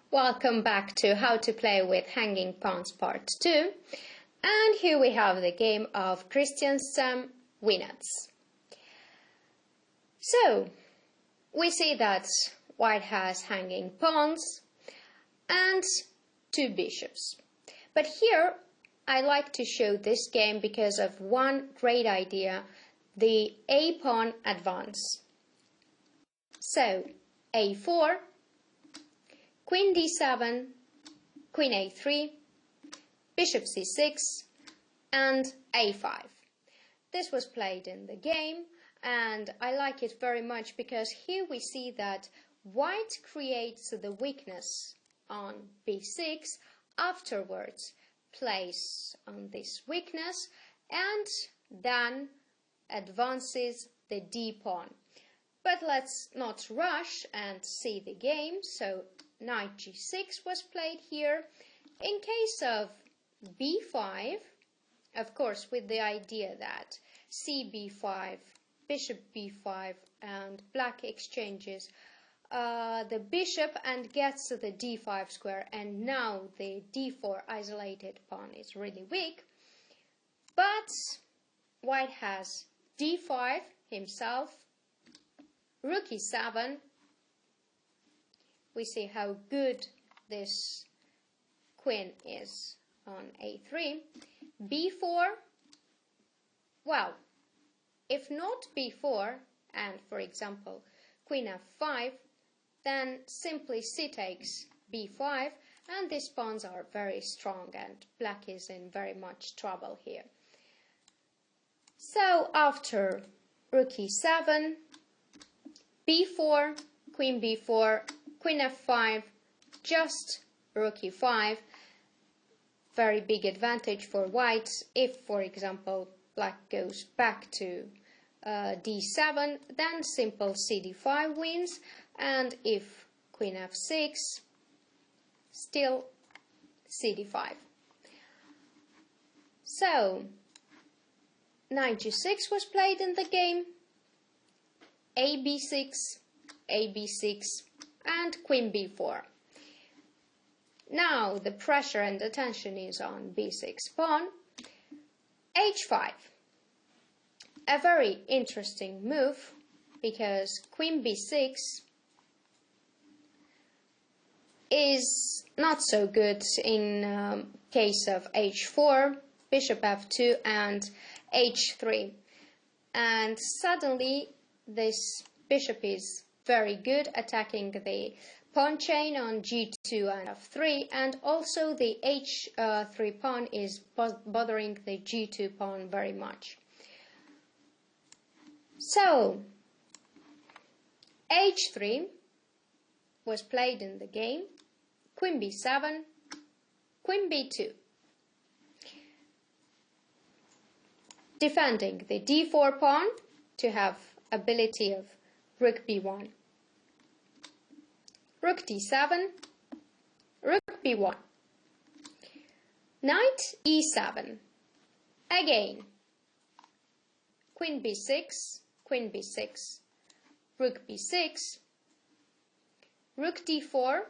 Welcome back to How to Play with Hanging Pawns Part 2. And here we have the game of Christiansborg Winnets. So, we see that white has hanging pawns and two bishops. But here I like to show this game because of one great idea, the A-pawn advance. So, A4, Queen D7, Queen A3, Bishop C6 and A5. This was played in the game and I like it very much because here we see that white creates the weakness on B6, afterwards plays on this weakness and then advances the D pawn. But let's not rush and see the game. So knight G6 was played here. In case of B5, of course with the idea that CB5, Bishop B5 and black exchanges the bishop and gets to the D5 square, and now the D4 isolated pawn is really weak. But white has D5 himself, Rook E7. We see how good this queen is on A3. B4, well, if not B4 and, for example, Queen F5, then simply C takes B5, and these pawns are very strong and black is in very much trouble here. So after Rook E7, B4, Queen B4, Queen F5, just Rook E5, very big advantage for white. If, for example, black goes back to D7, then simple CD5 wins, and if Queen F6, still CD5. So, knight G6 was played in the game, AB6, AB6, and Queen B4. Now the pressure and attention is on B6 pawn, H5. A very interesting move because Queen B6 is not so good in case of H4, Bishop F2 and H3. And suddenly this bishop is very good attacking the pawn chain on G2 and F3, and also the H3 pawn is bothering the G2 pawn very much. So, H3 was played in the game, Queen B7, Queen B2. Defending the D4 pawn to have ability of Rook B1. Rook D7, Rook B1. Knight E7. Again, Queen B6, Queen B6, Rook B6, Rook D4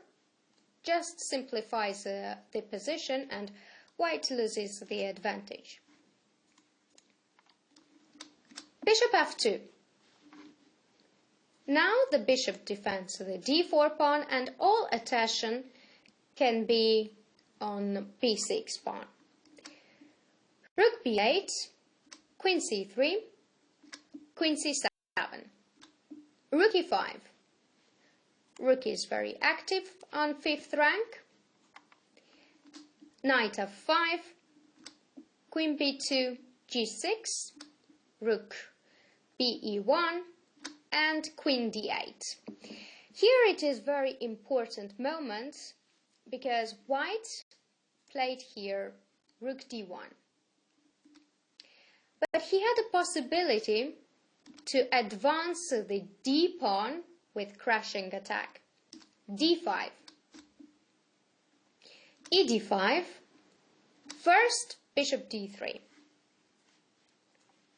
just simplifies the position and white loses the advantage. Bishop F2. Now the bishop defends the D4 pawn and all attention can be on B6 pawn. Rook B8, Queen C3, Queen C7, Rook E5. Rook is very active on 5th rank. Knight F5, Queen B2, G6, Rook BE1, and Queen D8. Here it is very important moment because white played here Rook D1. But he had a possibility to advance the D pawn with crashing attack. D5. ED5. First, Bishop D3.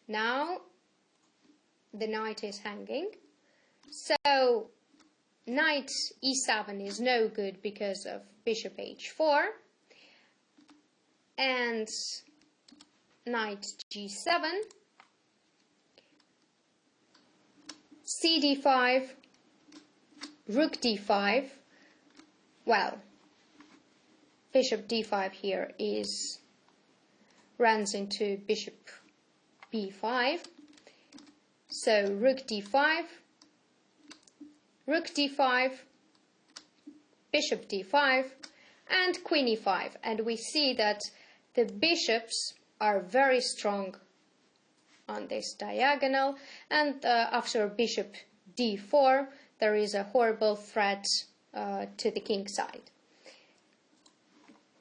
Now the knight is hanging. So knight e7 is no good because of bishop h4, and knight g7, cd5, rook d5. Well, bishop d5 here runs into bishop b5. So rook d5, rook d5, bishop d5, and queen e5. And we see that the bishops are very strong on this diagonal, and after bishop d4 there is a horrible threat to the king side.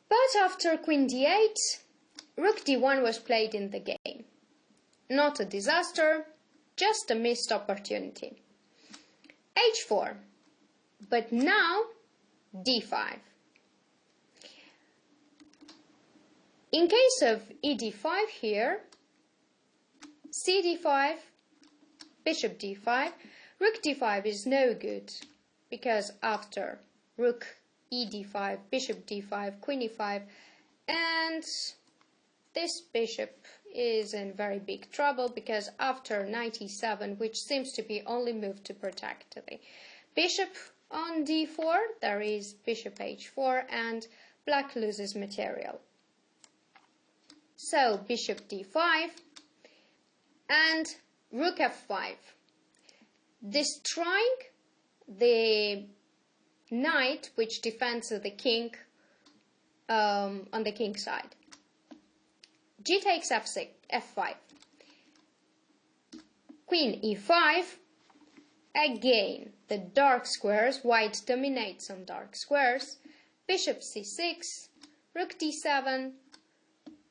But after queen d8, rook d1 was played in the game. Not a disaster, just a missed opportunity. h4, but now d5. In case of ed5 here, cd5, bishop d5, rook d5 is no good, because after rook ed5, bishop d5, queen e5, and this bishop is in very big trouble, because after knight e7, which seems to be only moved to protect the bishop on d4, there is bishop h4, and black loses material. So bishop d5 and rook f5, destroying the knight which defends the king on the king side. G takes f6, f5, queen e5, again the dark squares, white dominates on dark squares, bishop c6, rook d7,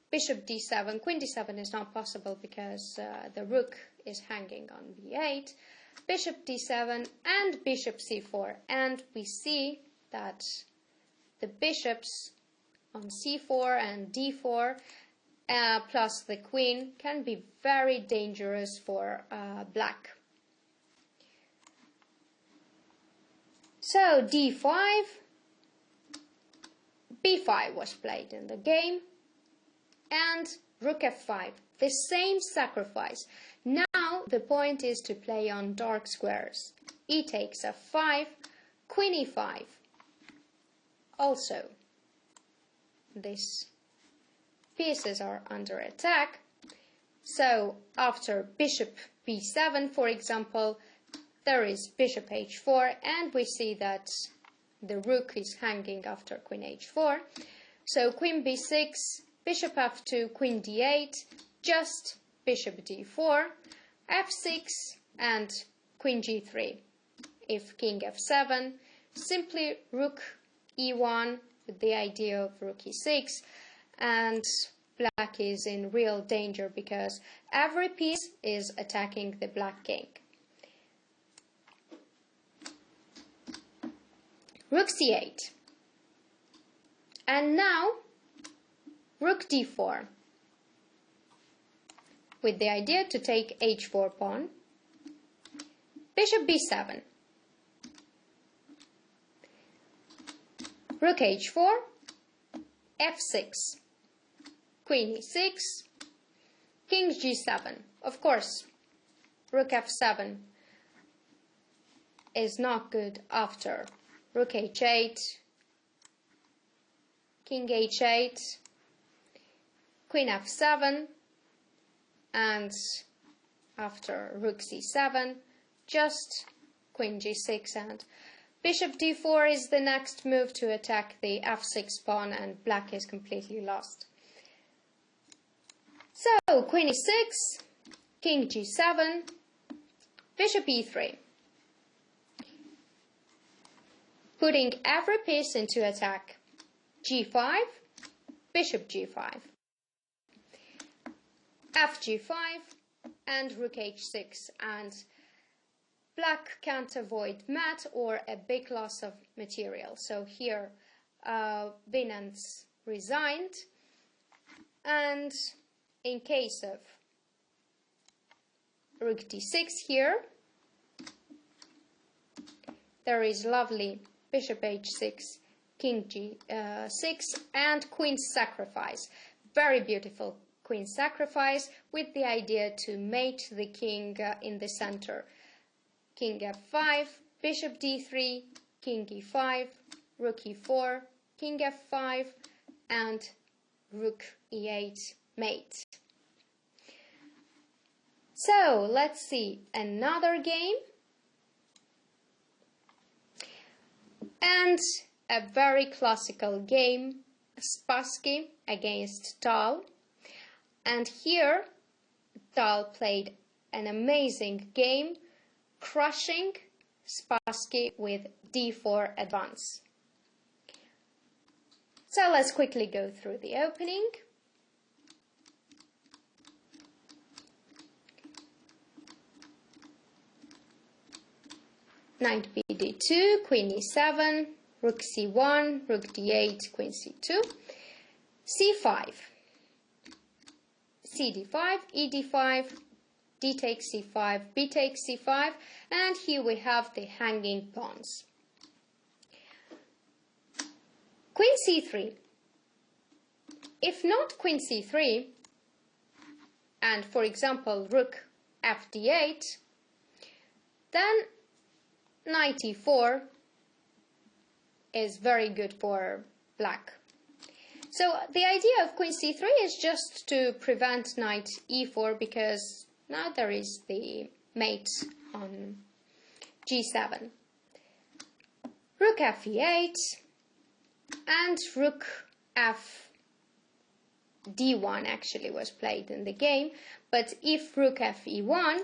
bishop d7, queen d7 is not possible because the rook is hanging on b8, bishop d7 and bishop c4, and we see that the bishops on c4 and d4 plus the queen can be very dangerous for black. So d5, b5 was played in the game, and rook f5, the same sacrifice. Now the point is to play on dark squares. E takes f5, queen e5. Also, these pieces are under attack. So after bishop b7, for example, there is bishop h4, and we see that the rook is hanging after queen h4. So queen b6, bishop f2, queen d8, just bishop d4, f6, and queen g3. If king f7, simply rook e1 with the idea of rook e6, and black is in real danger because every piece is attacking the black king. Rook c8, and now rook d4 with the idea to take h4 pawn, bishop b7, rook h4, f6, queen e6, king g7. Of course, rook f7 is not good after rook h8, king h8, queen f7, and after rook c7, just queen g6, and bishop d4 is the next move to attack the f6 pawn, and black is completely lost. So queen e6, king g7, bishop e3, putting every piece into attack. g5, bishop g5, fg5, and rook h6, and black can't avoid mat or a big loss of material. So here Binance resigned, and in case of rook d6 here, there is lovely bishop h6, king g6, and queen sacrifice. Very beautiful queen sacrifice with the idea to mate the king in the center. King f5, bishop d3, king e5, rook e4, king f5, and rook e8 mate. So let's see another game. And a very classical game, Spassky against Tal. And here Tal played an amazing game, crushing Spassky with d4 advance. So let's quickly go through the opening. Knight b d2, queen e7, rook c1, rook d8, queen c2, c5, c d5, e d5, d takes c5, b takes c5, and here we have the hanging pawns. Queen c3. If not queen c3, and for example rook f d8, then knight e4 is very good for black. So the idea of queen c3 is just to prevent knight e4, because now there is the mate on g7. Rook f e8 and rook f d1 actually was played in the game, but if rook f e1,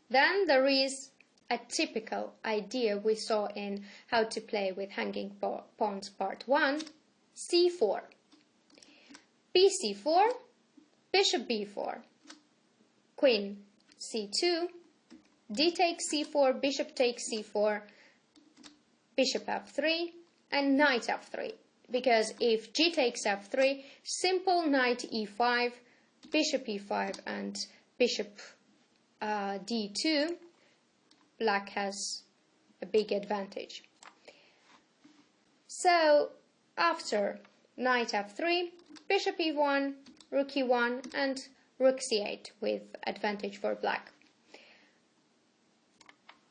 then there is a typical idea we saw in How to Play with Hanging Pawns Part 1, c4, bc4, bishop b4, queen c2, d takes c4, bishop takes c4, bishop f3, and knight f3. Because if g takes f3, simple knight e5, bishop e5, and bishop d2, black has a big advantage. So after knight f3, bishop e1, rook e1, and rook c8 with advantage for black.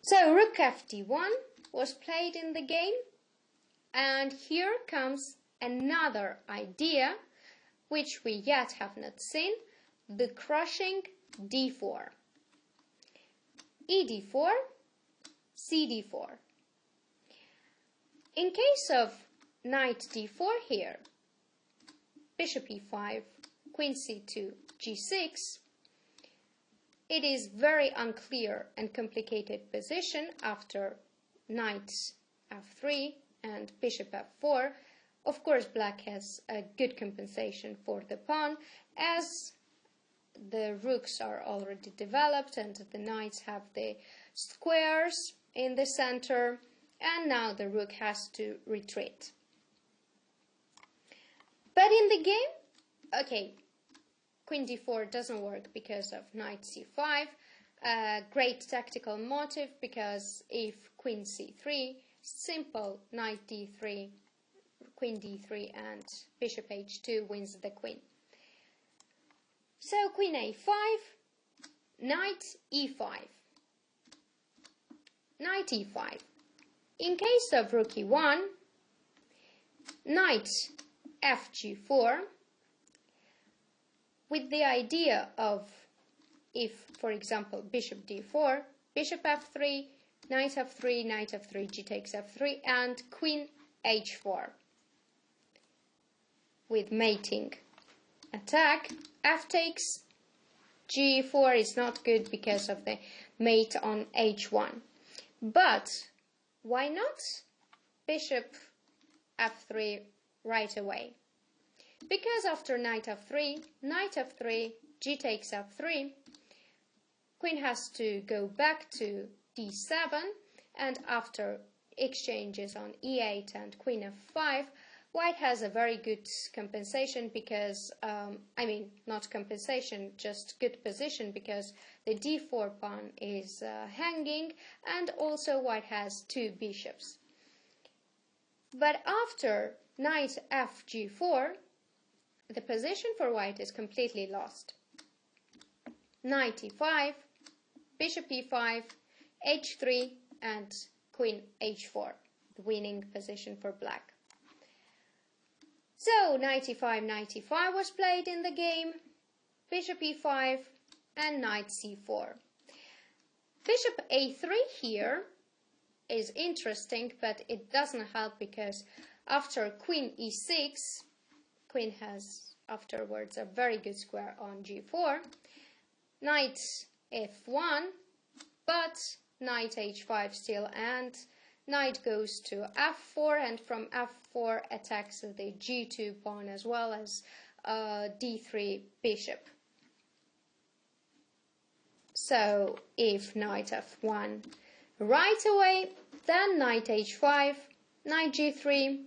So rook f d1 was played in the game, and here comes another idea which we yet have not seen, the crushing d4. e d4, c d4. In case of knight d4 here, bishop e5, queen c2, g6, it is very unclear and complicated position after knight f3 and bishop f4. Of course, black has a good compensation for the pawn, as the rooks are already developed and the knights have the squares in the center, and now the rook has to retreat. But in the game, okay, queen d4 doesn't work because of knight c5. Great tactical motive, because if queen c3, simple knight d3, queen d3, and bishop h2 wins the queen. So queen a5, knight e5, knight e5. In case of rook e1, knight fg4, with the idea of, if, for example, bishop d4, bishop f3, knight f3, knight f3, g takes f3, and queen h4. With mating attack, f takes g4 is not good because of the mate on h1. But why not bishop f3 right away? Because after knight f3, g takes f3, queen has to go back to d7, and after exchanges on e8 and queen f5, White has a very good compensation because, not compensation, just good position because the d4 pawn is hanging, and also white has two bishops. But after knight fg4, the position for white is completely lost. Knight e5, bishop e5, h3, and queen h4, the winning position for black. So knight e5 was played in the game, bishop e5, and knight c4. Bishop a3 here is interesting, but it doesn't help because after queen e6, queen has afterwards a very good square on g4, knight f1, but knight h5 still, and knight goes to f4, and from f4 attacks the g2 pawn as well as d3 bishop. So if knight f1 right away, then knight h5, knight g3,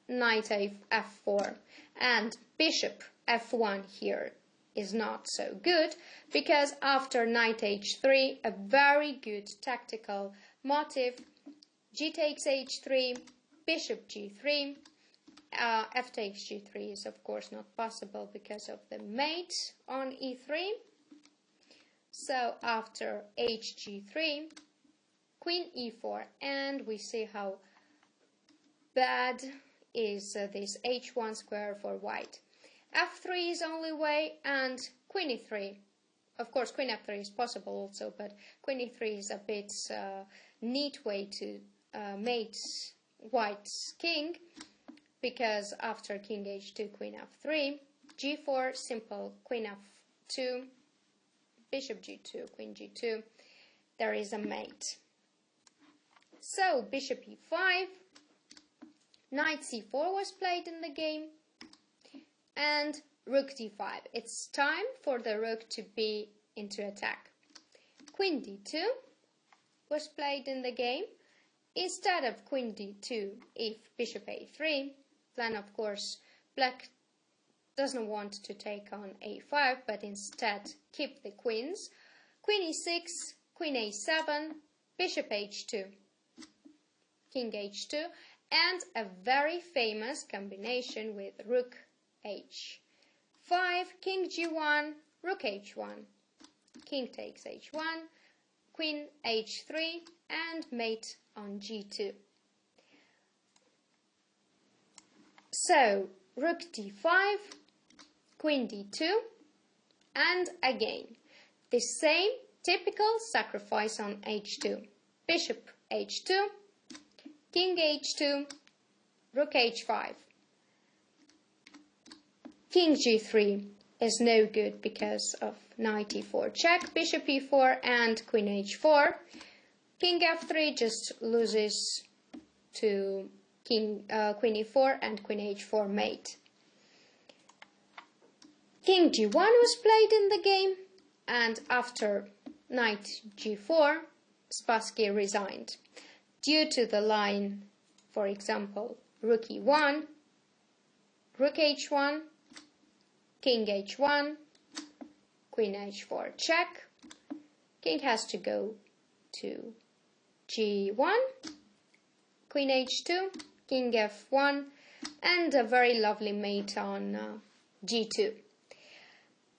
knight f4, and bishop f1 here is not so good because after knight h3, a very good tactical motive, g takes h3, bishop g3, f takes g3 is of course not possible because of the mate on e3. So after hg3, queen e4, and we see how bad is this h1 square for white. f3 is only way, and queen e3. Of course, queen f3 is possible also, but queen e3 is a bit neat way to mate white's king, because after king h2, queen f3, g4, simple, queen f2, bishop g2, queen g2, there is a mate. So bishop e5, knight c4 was played in the game, and rook d5. It's time for the rook to be into attack. Queen d2 was played in the game. Instead of queen d2, if bishop a3, then of course black doesn't want to take on a5, but instead keep the queens. Queen e6, queen a7, bishop h2, king h2, and a very famous combination with rook h5, king g1, rook h1, king takes h1, queen h3, and mate on g2. So rook d5, queen d2, and again the same typical sacrifice on h2. Bishop h2, king h2, rook h5. King g3 is no good because of knight e4 check, bishop e4, and queen h4. King f3 just loses to queen e4 and queen h4 mate. King g1 was played in the game, and after knight g4, Spassky resigned due to the line, for example, rook e1, rook h1, king h1, queen h4 check. King has to go to g1, queen h2, king f1, and a very lovely mate on g2.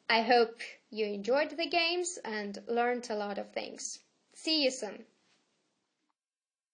I hope you enjoyed the games and learned a lot of things. See you soon.